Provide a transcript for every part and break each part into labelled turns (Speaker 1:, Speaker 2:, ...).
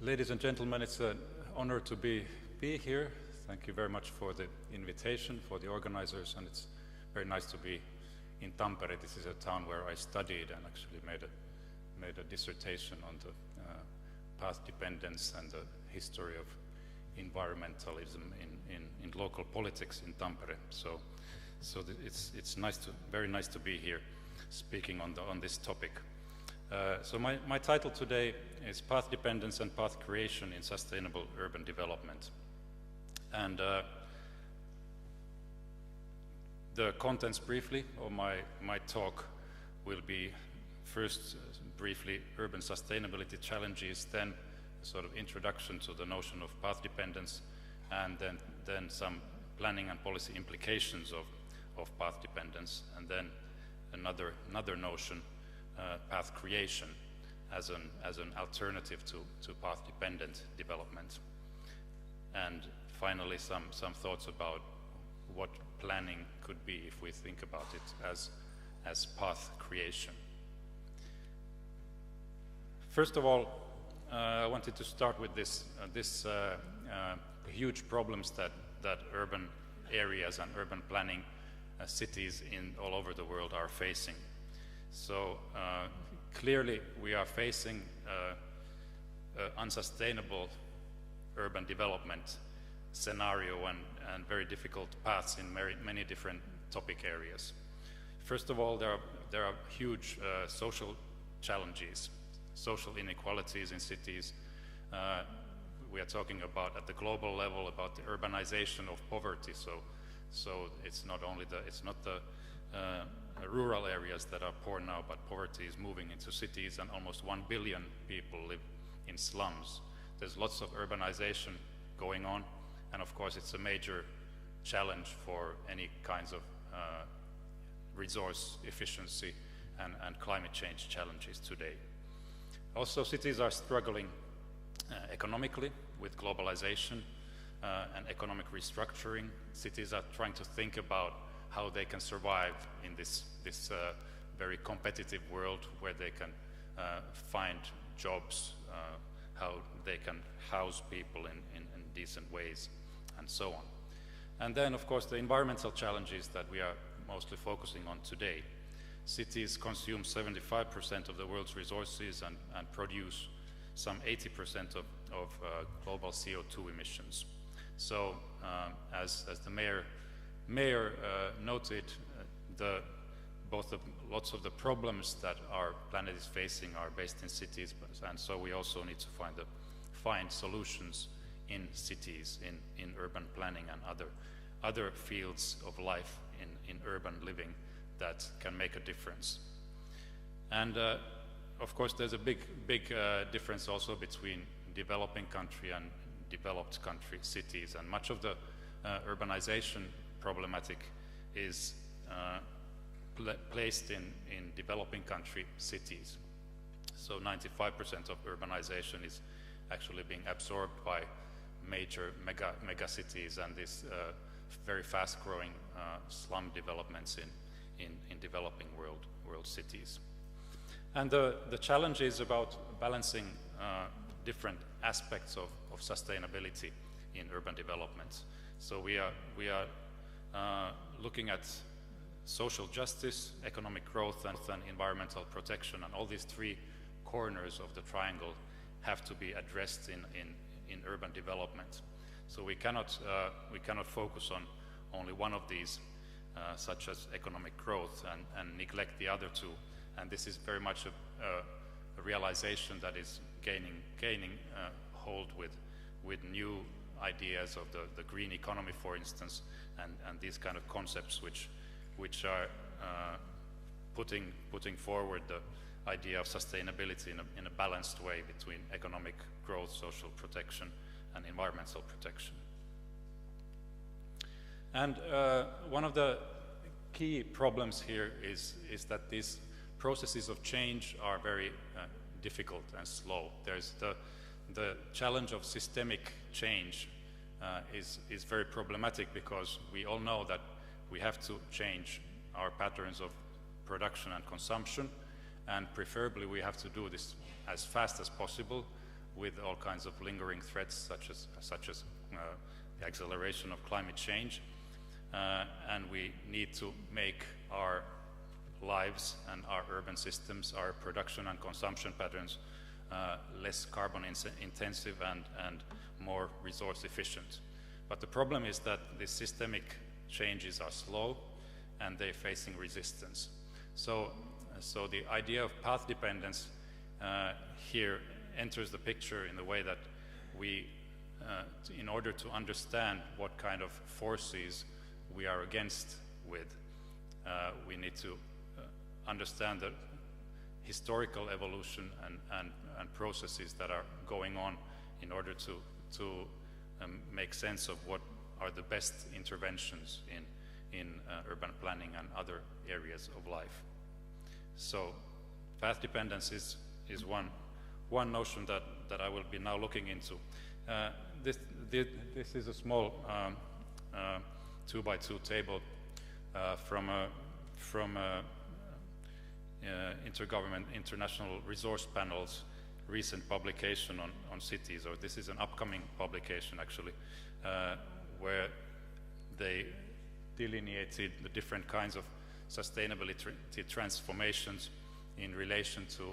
Speaker 1: Ladies and gentlemen, it's an honor to be here. Thank you very much for the invitation, for the organizers, and it's very nice to be in Tampere. This is a town where I studied and actually made a dissertation on the path dependence and the history of environmentalism in local politics in Tampere. So it's very nice to be here speaking on this topic. So my title today is Path Dependence and Path Creation in Sustainable Urban Development. And the contents briefly of my talk will be first briefly urban sustainability challenges, then a sort of introduction to the notion of path dependence, and then some planning and policy implications of path dependence, and then another notion, path creation as an alternative to path dependent development. And finally some thoughts about what planning could be if we think about it as path creation. First of all, I wanted to start with this huge problems that urban areas and urban planning cities all over the world are facing. So clearly we are facing unsustainable urban development scenario and very difficult paths in many different topic areas. First of all, there are huge social challenges, social inequalities in cities. We are talking about at the global level about the urbanization of poverty. So it's not the rural areas that are poor now, but poverty is moving into cities, and almost 1 billion people live in slums. There's lots of urbanization going on, and of course it's a major challenge for any kinds of resource efficiency and climate change challenges today. Also, cities are struggling economically with globalization and economic restructuring. Cities are trying to think about how they can survive in this very competitive world, where they can find jobs, how they can house people in decent ways, and so on. And then, of course, the environmental challenges that we are mostly focusing on today. Cities consume 75% of the world's resources and produce some 80% of global CO2 emissions. So, as the mayor noted, lots of the problems that our planet is facing are based in cities, and so we also need to find solutions in cities, in urban planning and other fields of life in urban living that can make a difference. And of course there's a big difference also between developing country and developed country cities, and much of the urbanization problematic is placed in developing country cities. So 95% of urbanization is actually being absorbed by major mega cities and these very fast growing slum developments in developing world cities. And the challenge is about balancing different aspects of sustainability in urban development. So we are looking at social justice, economic growth, and environmental protection, and all these three corners of the triangle have to be addressed in urban development. So we cannot focus on only one of these, such as economic growth, and neglect the other two. And this is very much a realization that is gaining hold with new ideas of the green economy, for instance, and these kind of concepts which are putting forward the idea of sustainability in a balanced way between economic growth, social protection, and environmental protection. And one of the key problems here is that these processes of change are very difficult and slow. There's the challenge of systemic change is very problematic, because we all know that we have to change our patterns of production and consumption, and preferably we have to do this as fast as possible, with all kinds of lingering threats such as the acceleration of climate change, and we need to make our lives and our urban systems, our production and consumption patterns less carbon intensive and more resource efficient. But the problem is that the systemic changes are slow and they're facing resistance. So the idea of path dependence here enters the picture in the way that we, in order to understand what kind of forces we are against with, we need to understand the historical evolution and processes that are going on in order to make sense of what are the best interventions in urban planning and other areas of life. So path dependence is one notion that I will be now looking into. This is a small 2x2 table from International Resource Panel's recent publication on cities, or this is an upcoming publication actually, where they delineated the different kinds of sustainability transformations in relation to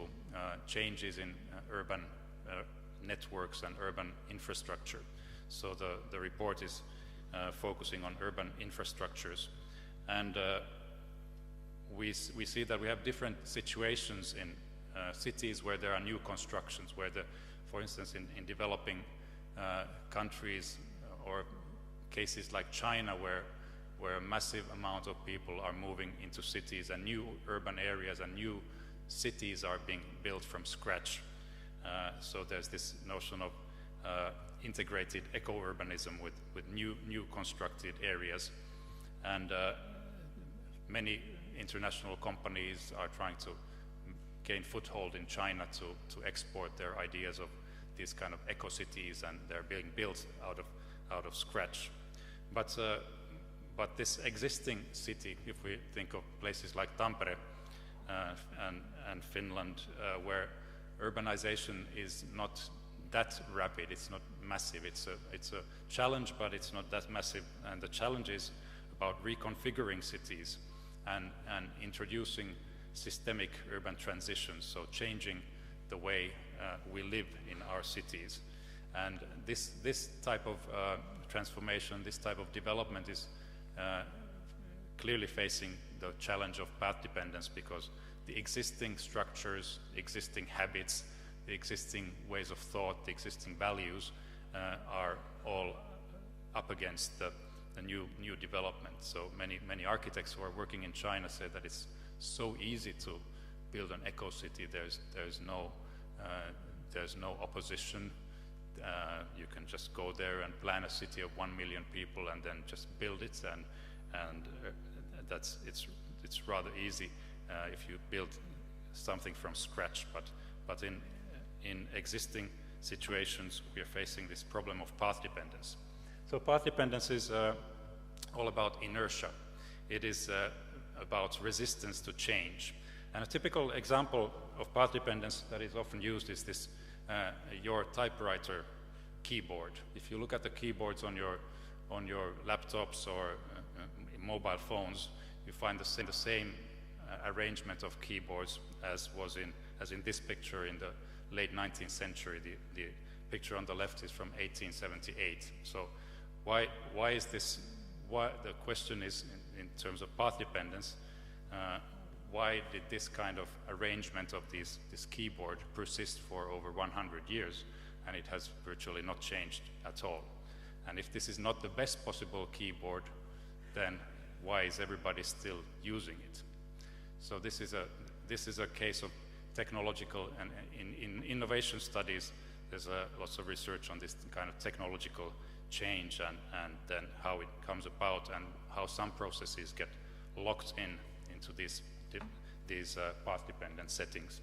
Speaker 1: changes in urban networks and urban infrastructure. So the report is focusing on urban infrastructures, and we see that we have different situations in cities where there are new constructions, where for instance in developing countries or cases like China, where a massive amount of people are moving into cities and new urban areas and new cities are being built from scratch. So there's this notion of integrated eco-urbanism with new constructed areas, and many international companies are trying to gain foothold in China to export their ideas of these kind of eco-cities, and they're being built out of scratch. But this existing city, if we think of places like Tampere and Finland, where urbanization is not that rapid, it's not massive, it's a challenge, but it's not that massive, and the challenge is about reconfiguring cities and introducing systemic urban transitions, so changing the way we live in our cities. And this type of transformation, this type of development is clearly facing the challenge of path dependence, because the existing structures, existing habits, the existing ways of thought, the existing values are all up against the new development. So many architects who are working in China say that it's so easy to build an eco-city. There's no opposition. You can just go there and plan a city of 1 million people and then just build it, and it's rather easy if you build something from scratch. But in existing situations, we are facing this problem of path dependence. So path dependence is all about inertia. It is about resistance to change. And a typical example of path dependence that is often used is this your typewriter keyboard. If you look at the keyboards on your laptops or mobile phones, you find the same arrangement of keyboards as in this picture in the late 19th century. The picture on the left is from 1878. So why is this? Why the question is in terms of path dependence? Why did this kind of arrangement of this keyboard persist for over 100 years, and it has virtually not changed at all? And if this is not the best possible keyboard, then why is everybody still using it? So this is a case of technological, and in innovation studies, there's lots of research on this kind of technological change and then how it comes about and how some processes get locked into these path-dependent settings.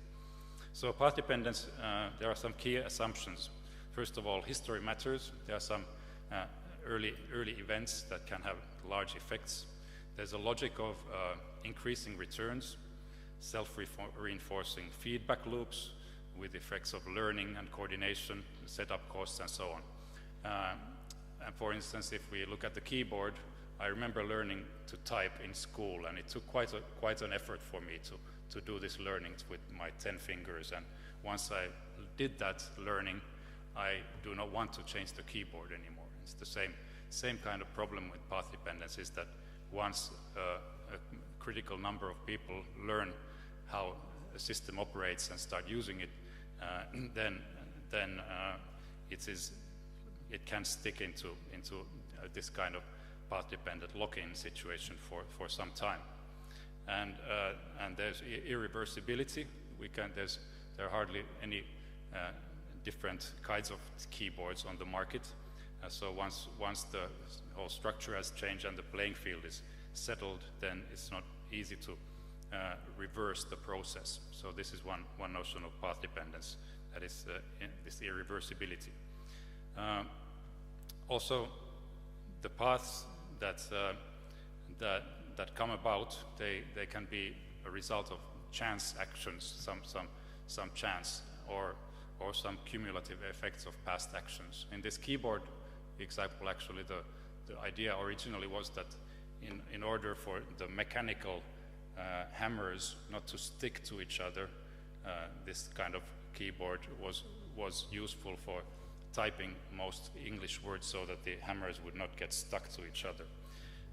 Speaker 1: So path-dependence, there are some key assumptions. First of all, history matters. There are some early events that can have large effects. There's a logic of increasing returns, self-reinforcing feedback loops, with effects of learning and coordination, setup costs, and so on. And for instance, if we look at the keyboard, I remember learning to type in school, and it took quite an effort for me to do this learning with my 10 fingers. And once I did that learning, I do not want to change the keyboard anymore. It's the same kind of problem with path dependence, is that once a critical number of people learn how a system operates and start using it, then it can stick into this kind of path-dependent lock-in situation for some time. And there's irreversibility. There are hardly any different kinds of keyboards on the market. So once the whole structure has changed and the playing field is settled, then it's not easy to reverse the process. So this is one notion of path dependence, that is this irreversibility. Also, the paths that come about, they can be a result of chance actions, some chance, or some cumulative effects of past actions. In this keyboard example, actually, the idea originally was that in order for the mechanical hammers not to stick to each other, this kind of keyboard was useful for typing most English words so that the hammers would not get stuck to each other.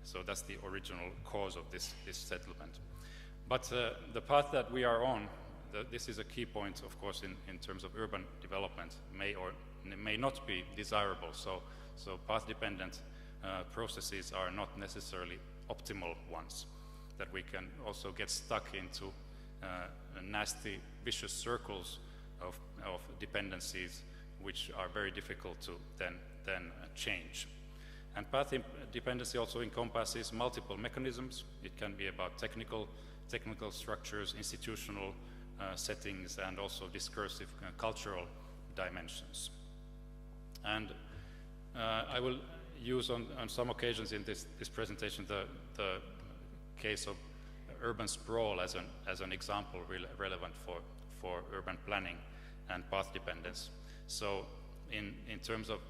Speaker 1: So that's the original cause of this settlement. But the path that we are on, this is a key point, of course, in terms of urban development, may or may not be desirable. So path-dependent processes are not necessarily optimal ones, that we can also get stuck into nasty, vicious circles of dependencies, which are very difficult to then change. And path dependency also encompasses multiple mechanisms. It can be about technical structures, institutional settings, and also discursive cultural dimensions. And I will use on some occasions in this presentation the case of urban sprawl as an example relevant for urban planning and path dependence. So in terms of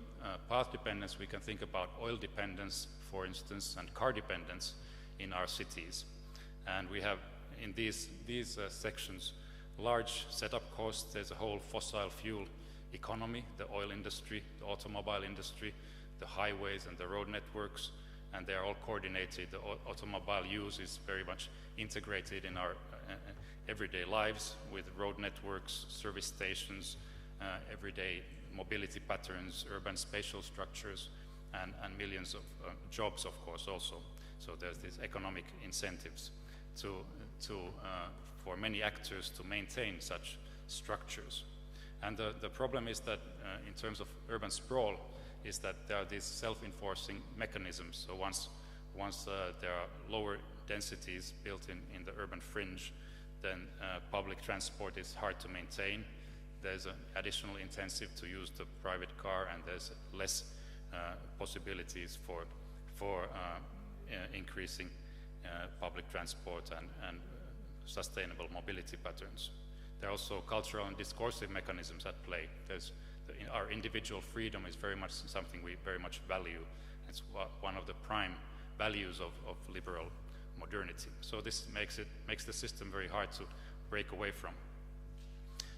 Speaker 1: path dependence, we can think about oil dependence, for instance, and car dependence in our cities. And we have in these sections large setup costs. There's a whole fossil fuel economy, the oil industry, the automobile industry, the highways and the road networks, and they're all coordinated. The automobile use is very much integrated in our everyday lives with road networks, service stations, everyday mobility patterns, urban spatial structures, and millions of jobs, of course, also. So there's these economic incentives for many actors to maintain such structures. And the problem is that in terms of urban sprawl, is that there are these self-enforcing mechanisms. So once there are lower densities built in the urban fringe, then public transport is hard to maintain. There's an additional incentive to use the private car, and there's less possibilities for increasing public transport and sustainable mobility patterns. There are also cultural and discursive mechanisms at play. Our individual freedom is very much something we very much value. It's one of the prime values of liberal modernity. So this makes the system very hard to break away from.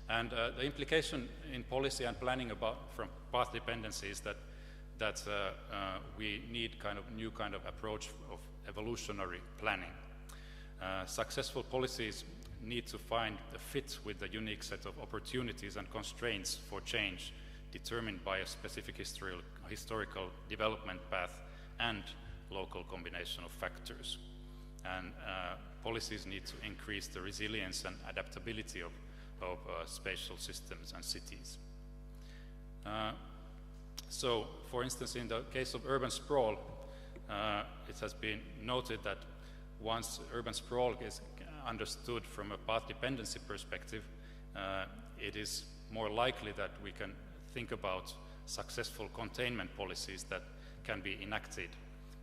Speaker 1: And the implication in policy and planning from path dependency is that we need new kind of approach of evolutionary planning. Successful policies need to find a fit with the unique set of opportunities and constraints for change determined by a specific historical development path and local combination of factors. And policies need to increase the resilience and adaptability of spatial systems and cities. So, for instance, in the case of urban sprawl, it has been noted that once urban sprawl is understood from a path dependency perspective, it is more likely that we can think about successful containment policies that can be enacted,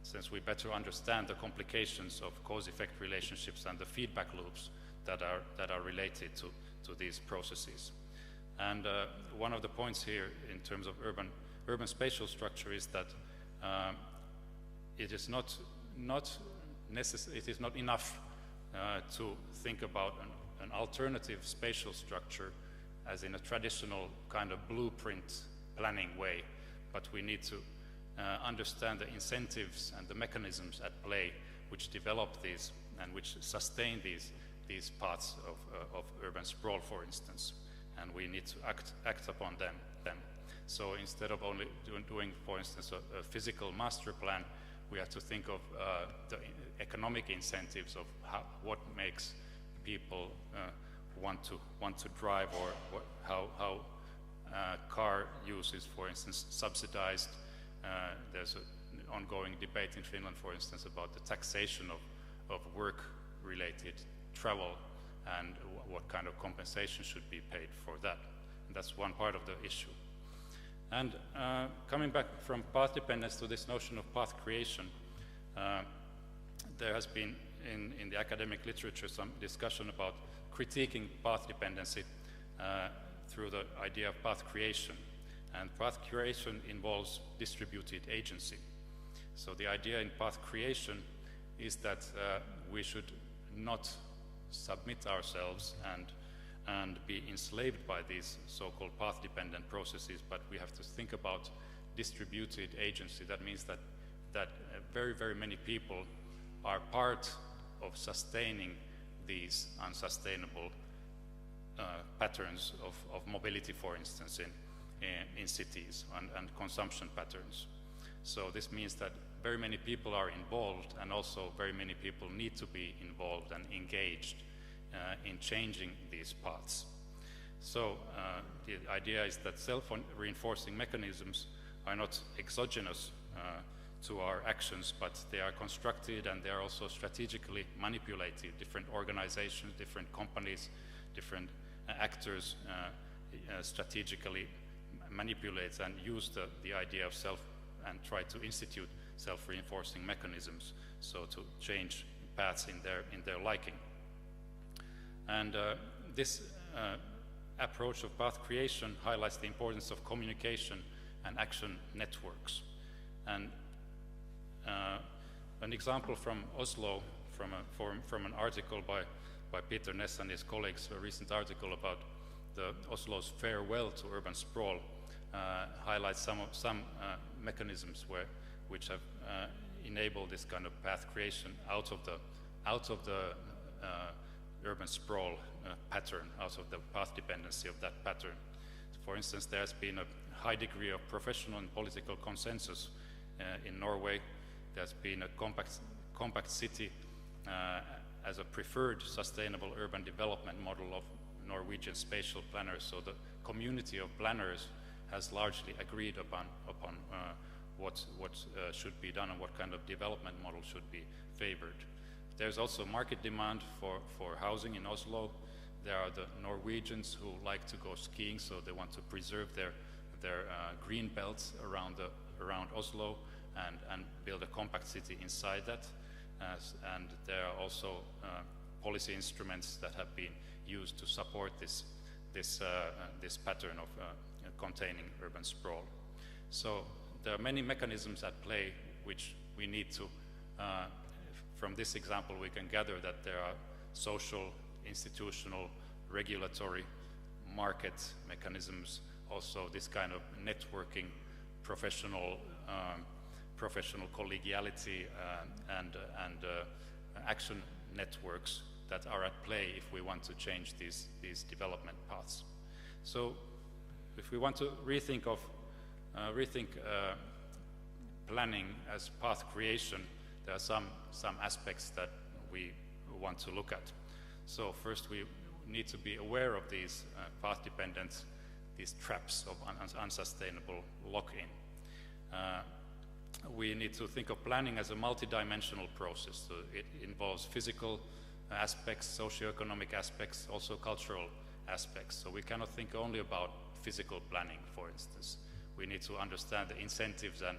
Speaker 1: since we better understand the complications of cause-effect relationships and the feedback loops that are related to these processes. And one of the points here in terms of urban spatial structure is that it is not enough to think about an alternative spatial structure as in a traditional kind of blueprint planning way, but we need to understand the incentives and the mechanisms at play which develop these and which sustain these paths of urban sprawl, for instance, and we need to act upon them. So instead of only doing, for instance, a physical master plan, we have to think of the economic incentives of what makes people want to drive, or how car use is, for instance, subsidized. There's an ongoing debate in Finland, for instance, about the taxation of work-related travel and what kind of compensation should be paid for that. And that's one part of the issue. And coming back from path dependence to this notion of path creation, there has been in the academic literature some discussion about critiquing path dependency through the idea of path creation. And path creation involves distributed agency. So the idea in path creation is that we should not submit ourselves and be enslaved by these so-called path-dependent processes, but we have to think about distributed agency. That means that very, very many people are part of sustaining these unsustainable patterns of mobility, for instance, in cities and consumption patterns. So this means that very many people are involved, and also very many people need to be involved and engaged in changing these paths. So the idea is that self-reinforcing mechanisms are not exogenous to our actions, but they are constructed and they are also strategically manipulated. Different organizations, different companies, different actors strategically manipulate and use the idea of self and try to institute self-reinforcing mechanisms, so to change paths in their liking. And this approach of path creation highlights the importance of communication and action networks. And an example from Oslo, from an article by Peter Ness and his colleagues, a recent article about Oslo's farewell to urban sprawl, highlights some mechanisms which have enabled this kind of path creation out of the urban sprawl pattern, out of the path dependency of that pattern. For instance, there has been a high degree of professional and political consensus in Norway. There's been a compact city as a preferred sustainable urban development model of Norwegian spatial planners. So the community of planners has largely agreed upon what should be done and what kind of development model should be favored. There's also market demand for housing in Oslo. There are the Norwegians who like to go skiing, so they want to preserve their green belts around Oslo and build a compact city inside that. And there are also policy instruments that have been used to support this pattern of containing urban sprawl. So there are many mechanisms at play which we need to, from this example we can gather that there are social, institutional, regulatory, market mechanisms, also this kind of networking, professional collegiality and action networks that are at play if we want to change these development paths. So if we want to rethink planning as path creation, there are some aspects that we want to look at. So first we need to be aware of these path dependence, these traps of unsustainable lock-in. We need to think of planning as a multidimensional process. So it involves physical aspects, socioeconomic aspects, also cultural aspects. So we cannot think only about physical planning, for instance. We need to understand the incentives and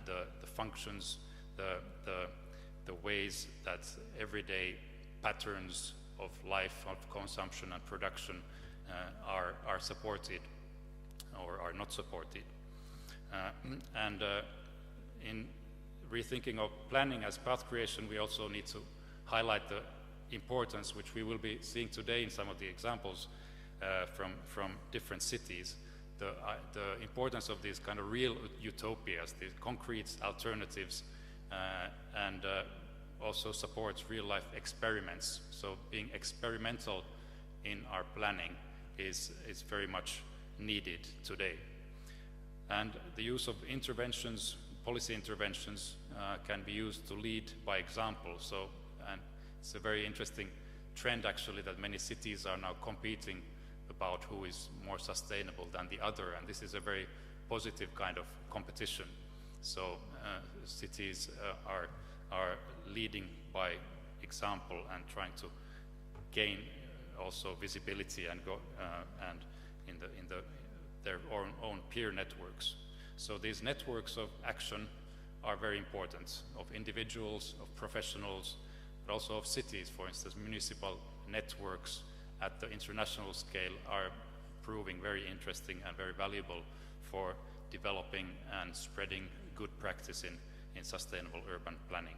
Speaker 1: the functions, the ways that everyday patterns of life, of consumption and production are supported or are not supported. In rethinking of planning as path creation, we also need to highlight the importance, which we will be seeing today in some of the examples from different cities, the importance of these kind of real utopias, these concrete alternatives, and also supports real-life experiments. So being experimental in our planning is very much needed today. And the use of interventions, policy interventions, can be used to lead by example. So, and it's a very interesting trend actually that many cities are now competing about who is more sustainable than the other, and this is a very positive kind of competition. So cities are leading by example and trying to gain also visibility and go and in their own peer networks. So these networks of action are very important, of individuals, of professionals, but also of cities. For instance, municipal networks at the international scale are proving very interesting and very valuable for developing and spreading good practice in sustainable urban planning.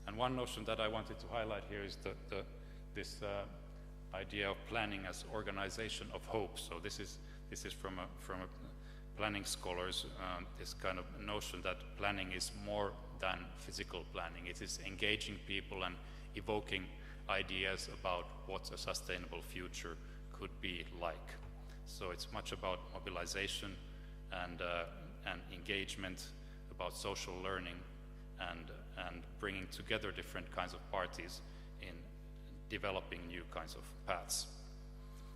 Speaker 1: And one notion that I wanted to highlight here is this idea of planning as organization of hope. So this is from a planning scholars, this kind of notion that planning is more than physical planning. It is engaging people and evoking ideas about what a sustainable future could be like. So it's much about mobilization and engagement, about social learning, and bringing together different kinds of parties in developing new kinds of paths.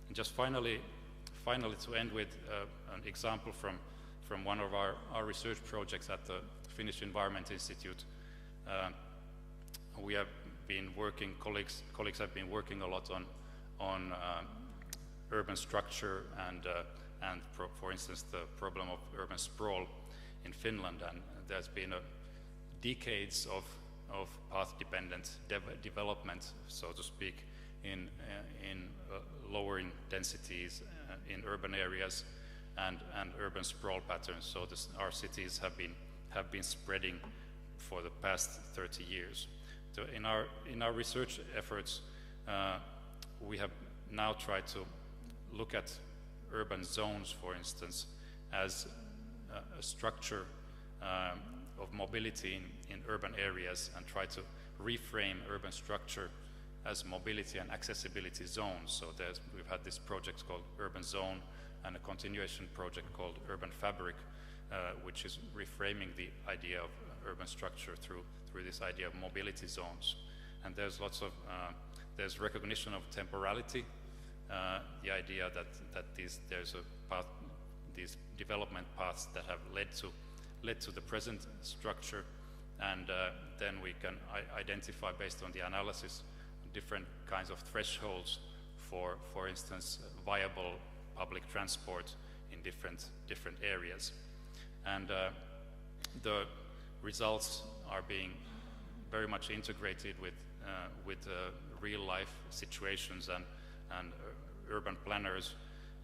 Speaker 1: And just finally to end with an example from one of our research projects at the Finnish Environment Institute. We have been working, colleagues have been working a lot on urban structure and for instance the problem of urban sprawl in Finland, and there's been decades of path-dependent development, so to speak, in lowering densities in urban areas and urban sprawl patterns. So our cities have been spreading for the past 30 years. So in our research efforts, we have now tried to look at urban zones, for instance, as a structure of mobility in urban areas, and try to reframe urban structure as mobility and accessibility zones. So we've had this project called Urban Zone and a continuation project called Urban Fabric, which is reframing the idea of urban structure through this idea of mobility zones. And there's lots of there's recognition of temporality, the idea that there's a path, these development paths that have led to the present structure, and then we can identify based on the analysis different kinds of thresholds for instance, viable public transport in different areas. And the results are being very much integrated with real-life situations and urban planners.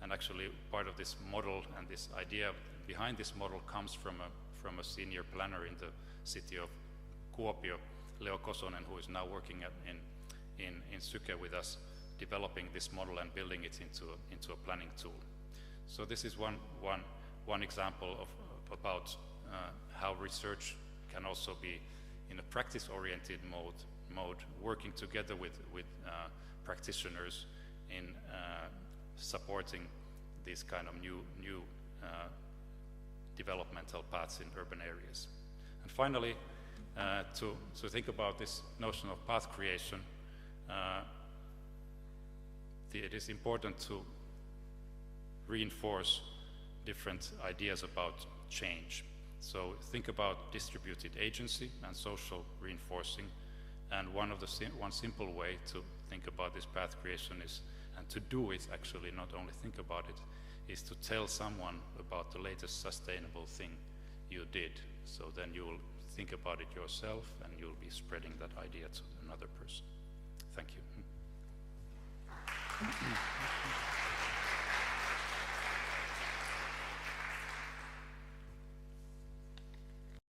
Speaker 1: And actually, part of this model and this idea behind this model comes from a senior planner in the city of Kuopio, Leo Kosonen, who is now working in Syke with us, developing this model and building it into a planning tool. So this is one example about how research can also be in a practice-oriented mode, working together with practitioners in supporting these kind of new developmental paths in urban areas. And finally, to think about this notion of path creation, it is important to reinforce different ideas about change. So think about distributed agency and social reinforcing, and one simple way to think about this path creation is, and to do it actually, not only think about it, is to tell someone about the latest sustainable thing you did. So then you will think about it yourself and you'll be spreading that idea to another person. Thank you.